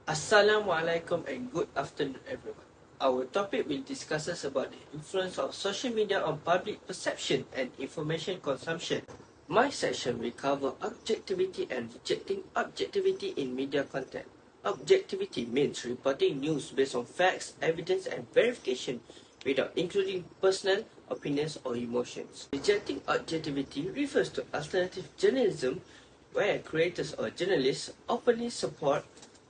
Assalamualaikum and good afternoon everyone. Our topic will discuss about the influence of social media on public perception and information consumption. My section will cover objectivity and rejecting objectivity in media content. Objectivity means reporting news based on facts, evidence and verification without including personal opinions or emotions. Rejecting objectivity refers to alternative journalism where creators or journalists openly support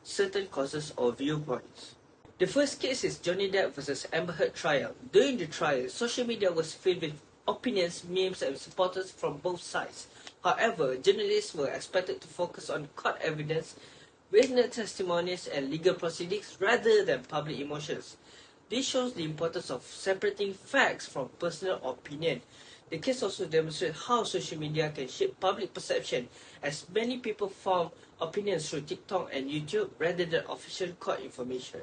certain causes or viewpoints. The first case is Johnny Depp versus Amber Heard trial. During the trial, social media was filled with opinions, memes, and supporters from both sides. However, journalists were expected to focus on court evidence, witness testimonies, and legal proceedings rather than public emotions. This shows the importance of separating facts from personal opinion. The case also demonstrates how social media can shape public perception, as many people form opinions through TikTok and YouTube rather than official court information.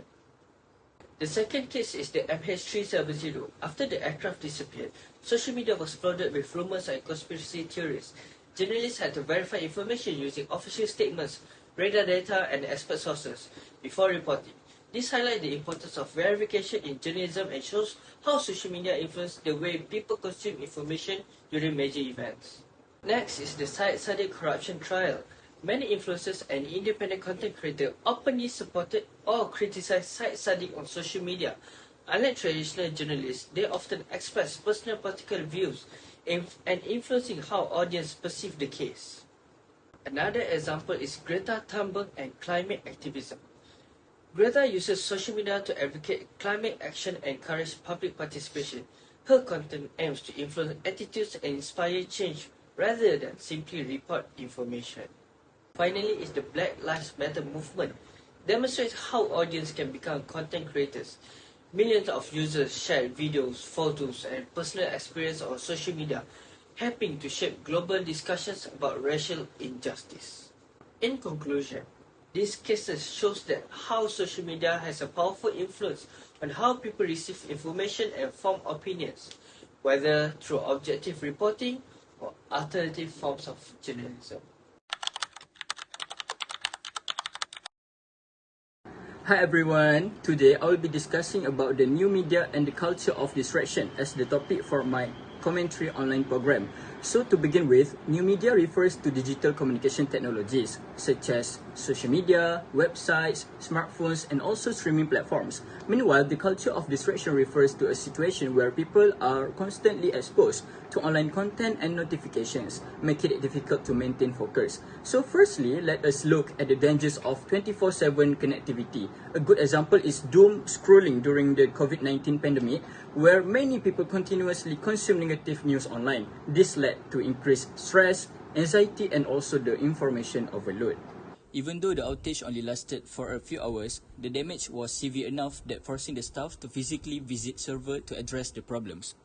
The second case is the MH370. After the aircraft disappeared, social media was flooded with rumors and conspiracy theories. Journalists had to verify information using official statements, radar data, and expert sources before reporting. This highlights the importance of verification in journalism and shows how social media influences the way people consume information during major events. Next is the Syed Saddiq corruption trial. Many influencers and independent content creators openly supported or criticized Syed Saddiq on social media. Unlike traditional journalists, they often express personal political views and influencing how audience perceive the case. Another example is Greta Thunberg and climate activism. Greta uses social media to advocate climate action and encourage public participation. Her content aims to influence attitudes and inspire change rather than simply report information. Finally is the Black Lives Matter movement. Demonstrates how audience can become content creators. Millions of users shared videos, photos, and personal experience on social media, helping to shape global discussions about racial injustice. In conclusion, these cases shows that how social media has a powerful influence on how people receive information and form opinions, whether through objective reporting or alternative forms of journalism. Hi everyone, today I will be discussing about the new media and the culture of distraction as the topic for my commentary online program. So to begin with, new media refers to digital communication technologies such as social media, websites, smartphones, and also streaming platforms. Meanwhile, the culture of distraction refers to a situation where people are constantly exposed to online content and notifications, making it difficult to maintain focus. So firstly, let us look at the dangers of 24/7 connectivity. A good example is doom scrolling during the COVID-19 pandemic, where many people continuously consume negative news online. This led to increased stress, anxiety, and also the information overload. Even though the outage only lasted for a few hours, the damage was severe enough that forcing the staff to physically visit server to address the problems.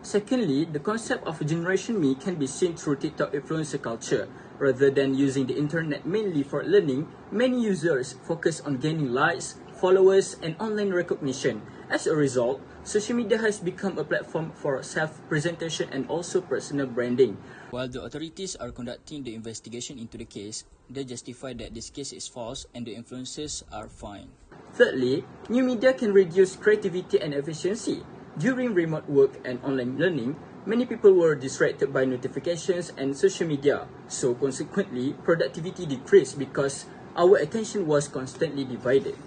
Secondly, the concept of Generation Me can be seen through TikTok influencer culture. Rather than using the internet mainly for learning, many users focus on gaining likes, followers, and online recognition. As a result, social media has become a platform for self-presentation and also personal branding. While the authorities are conducting the investigation into the case, they justify that this case is false and the influencers are fine. Thirdly, new media can reduce creativity and efficiency. During remote work and online learning, many people were distracted by notifications and social media. So consequently, productivity decreased because our attention was constantly divided.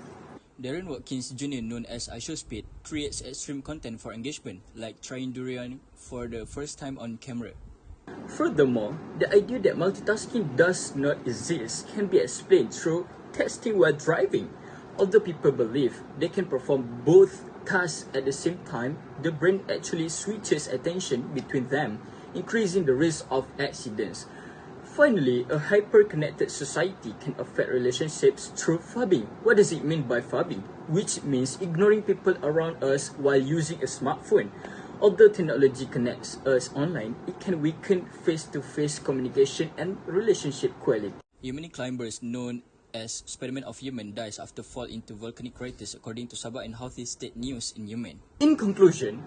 Darren Watkins Jr., known as IShowSpeed, creates extreme content for engagement, like trying durian for the first time on camera. Furthermore, the idea that multitasking does not exist can be explained through texting while driving. Although people believe they can perform both tasks at the same time, the brain actually switches attention between them, increasing the risk of accidents. Finally, a hyper-connected society can affect relationships through phubbing. What does it mean by phubbing? Which means ignoring people around us while using a smartphone. Although technology connects us online, it can weaken face-to-face communication and relationship quality. Yemeni climbers known as Spiderman of Yemen dies after fall into volcanic craters, according to Sabah and Houthi State News in Yemen. In conclusion,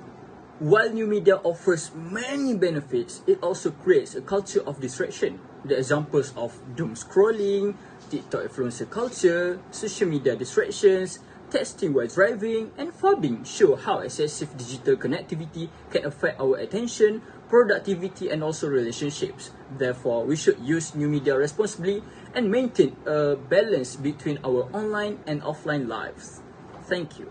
While new media offers many benefits, it also creates a culture of distraction. The examples of doom scrolling, TikTok influencer culture, social media distractions, texting while driving, and phobbing show how excessive digital connectivity can affect our attention, productivity, and also relationships. Therefore, we should use new media responsibly and maintain a balance between our online and offline lives. Thank you.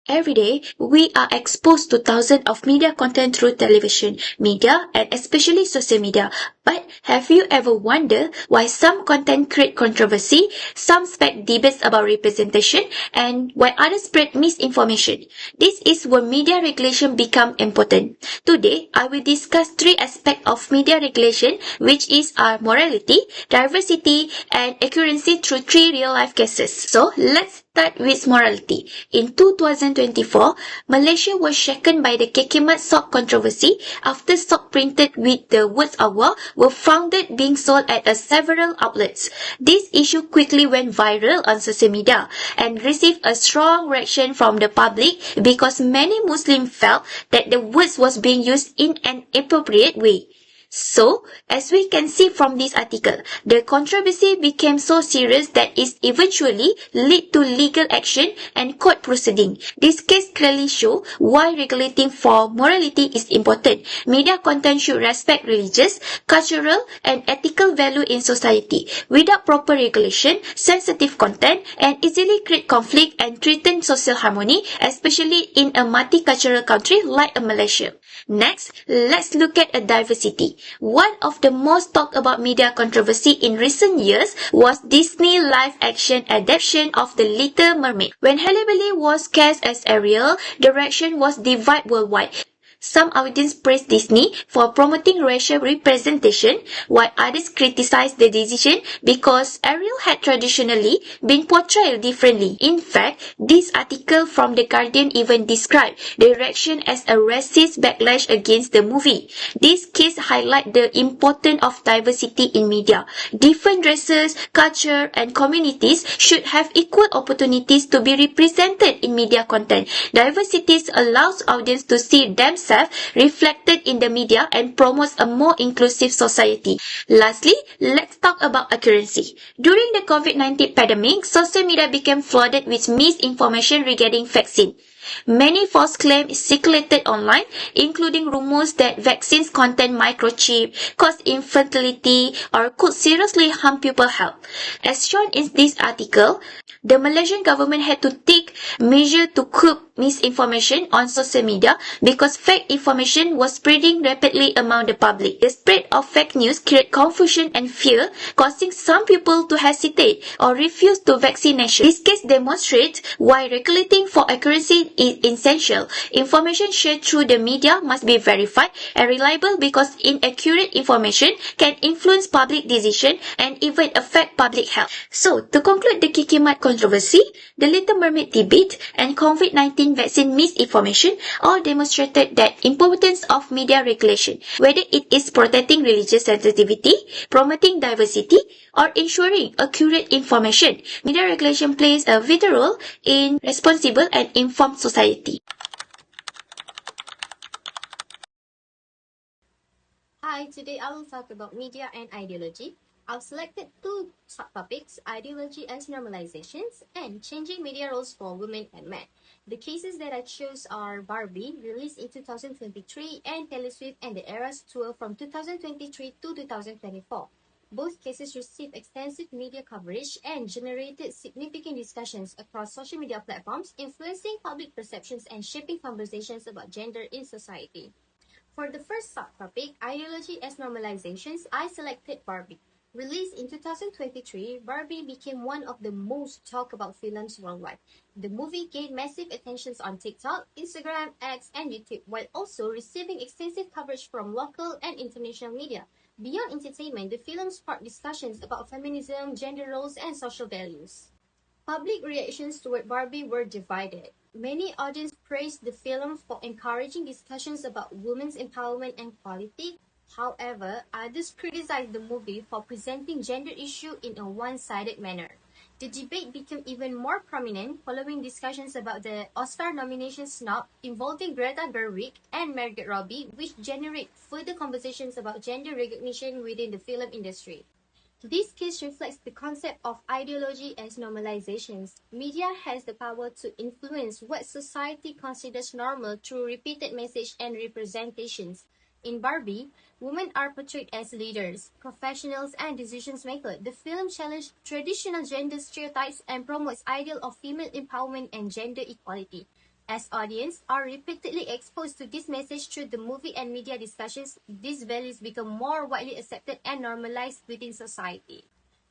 Every day, we are exposed to thousands of media content through television, media, and especially social media. But have you ever wondered why some content create controversy, some spark debates about representation, and why others spread misinformation? This is where media regulation become important. Today, I will discuss three aspects of media regulation, which is our morality, diversity, and accuracy through three real-life cases. So, let's start with morality. In 2024, Malaysia was shaken by the Kekimat sock controversy after sock printed with the words Allah were found being sold at several outlets. This issue quickly went viral on social media and received a strong reaction from the public because many Muslims felt that the words was being used in an inappropriate way. So, as we can see from this article, the controversy became so serious that it eventually led to legal action and court proceeding. This case clearly shows why regulating for morality is important. Media content should respect religious, cultural, and ethical value in society. Without proper regulation, sensitive content and easily create conflict and threaten social harmony, especially in a multicultural country like Malaysia. Next, let's look at diversity. One of the most talked about media controversy in recent years was Disney live-action adaptation of The Little Mermaid. When Halle Bailey was cast as Ariel, the reaction was divided worldwide. Some audience praised Disney for promoting racial representation, while others criticized the decision because Ariel had traditionally been portrayed differently. In fact, this article from The Guardian even described the reaction as a racist backlash against the movie. This case highlights the importance of diversity in media. Different races, culture, and communities should have equal opportunities to be represented in media content. Diversity allows audience to see themselves reflected in the media and promotes a more inclusive society. Lastly, let's talk about accuracy. During the COVID-19 pandemic, social media became flooded with misinformation regarding vaccine. Many false claims circulated online, including rumors that vaccines contain microchip, cause infertility, or could seriously harm people's health. As shown in this article, the Malaysian government had to take measures to curb misinformation on social media because fake information was spreading rapidly among the public. The spread of fake news created confusion and fear, causing some people to hesitate or refuse to vaccination. This case demonstrates why regulating for accuracy is essential. Information shared through the media must be verified and reliable because inaccurate information can influence public decision and even affect public health. So, to conclude the Kekimat controversy, the Little Mermaid debate, and COVID-19 vaccine misinformation all demonstrated the importance of media regulation, whether it is protecting religious sensitivity, promoting diversity, or ensuring accurate information. Media regulation plays a vital role in responsible and informed society. Hi, today I will talk about media and ideology. I've selected two subtopics, ideology as normalizations and changing media roles for women and men. The cases that I chose are Barbie, released in 2023, and Taylor Swift and the Eras Tour from 2023 to 2024. Both cases received extensive media coverage and generated significant discussions across social media platforms, influencing public perceptions and shaping conversations about gender in society. For the first subtopic, ideology as normalizations, I selected Barbie. Released in 2023, Barbie became one of the most talked about films worldwide. The movie gained massive attention on TikTok, Instagram, X, and YouTube, while also receiving extensive coverage from local and international media. Beyond entertainment, the film sparked discussions about feminism, gender roles, and social values. Public reactions toward Barbie were divided. Many audiences praised the film for encouraging discussions about women's empowerment and equality. However, others criticized the movie for presenting gender issues in a one-sided manner. The debate became even more prominent following discussions about the Oscar nomination snub involving Greta Gerwig and Margot Robbie, which generate further conversations about gender recognition within the film industry. This case reflects the concept of ideology as normalizations. Media has the power to influence what society considers normal through repeated message and representations. In Barbie, women are portrayed as leaders, professionals, and decision makers. The film challenges traditional gender stereotypes and promotes ideal of female empowerment and gender equality. As audience are repeatedly exposed to this message through the movie and media discussions, these values become more widely accepted and normalized within society.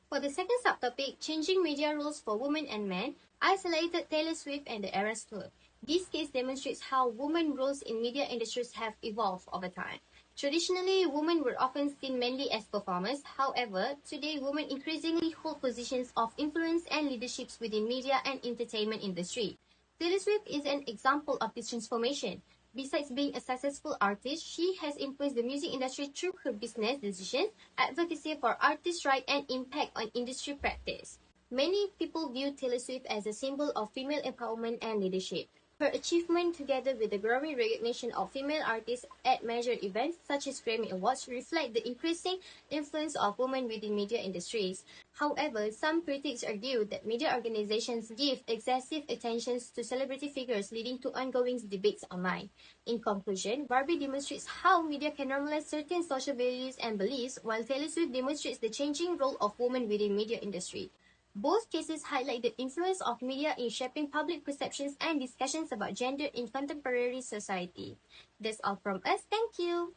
For the second subtopic, changing media roles for women and men, I selected Taylor Swift and the Eras Tour. This case demonstrates how women roles in media industries have evolved over time. Traditionally, women were often seen mainly as performers. However, today women increasingly hold positions of influence and leaderships within media and entertainment industry. Taylor Swift is an example of this transformation. Besides being a successful artist, she has influenced the music industry through her business decisions, advocacy for artists' rights, and impact on industry practice. Many people view Taylor Swift as a symbol of female empowerment and leadership. Her achievement, together with the growing recognition of female artists at major events such as Grammy Awards, reflect the increasing influence of women within media industries. However, some critics argue that media organizations give excessive attention to celebrity figures, leading to ongoing debates online. In conclusion, Barbie demonstrates how media can normalize certain social values and beliefs, while Taylor Swift demonstrates the changing role of women within media industry. Both cases highlight the influence of media in shaping public perceptions and discussions about gender in contemporary society. That's all from us. Thank you.